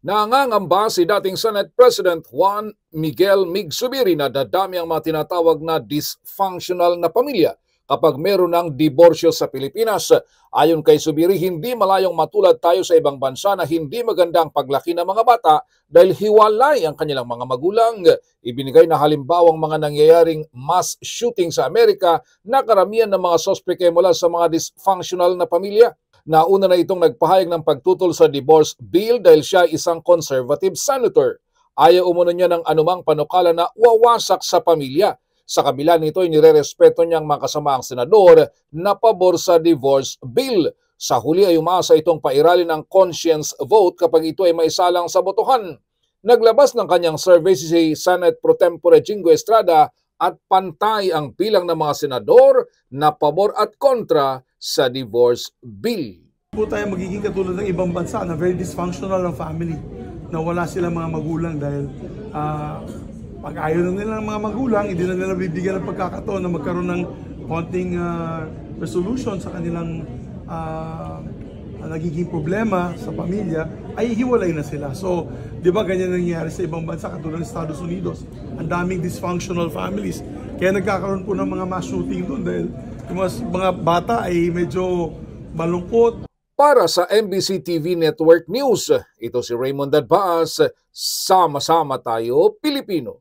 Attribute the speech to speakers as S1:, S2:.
S1: Nangangamba si dating Senate President Juan Miguel Mig Zubiri na dadami ang mga tinatawag na dysfunctional na pamilya kapag meron ng diborsyo sa Pilipinas. Ayon kay Zubiri, hindi malayong matulad tayo sa ibang bansa na hindi maganda ang paglaki ng mga bata dahil hiwalay ang kanilang mga magulang. Ibinigay na halimbawang mga nangyayaring mass shooting sa Amerika na karamihan ng mga sospek mula sa mga dysfunctional na pamilya. Nauna na itong nagpahayag ng pagtutol sa divorce bill dahil siya isang conservative senator. Ayaw umano niya ng anumang panukala na wawasak sa pamilya. Sa kabila nito, inirerespeto niyang mga kasamaang senador na pabor sa divorce bill. Sa huli ay umaasa itong pairalin ng conscience vote kapag ito ay maisalang sa botohan. Naglabas ng kanyang survey si Senate Pro Tempore Jingo Estrada at pantay ang bilang ng mga senador na pabor at kontra sa divorce bill.
S2: Po tayo magiging katulad ng ibang bansa na very dysfunctional ang family, na wala silang mga magulang dahil pag ayaw na nila ng mga magulang, hindi na nila bibigyan ng pagkakataon na magkaroon ng konting resolution sa kanilang nagiging problema sa pamilya, ay hiwalay na sila. So, di ba ganyan nangyayari sa ibang bansa katulad ng Estados Unidos? Ang daming dysfunctional families. Kaya nagkakaroon po ng mga mass shooting doon dahil yung mga bata ay medyo malungkot.
S1: Para sa MBC TV Network News, ito si Raymond Dadbaas, sama-sama tayo Pilipino.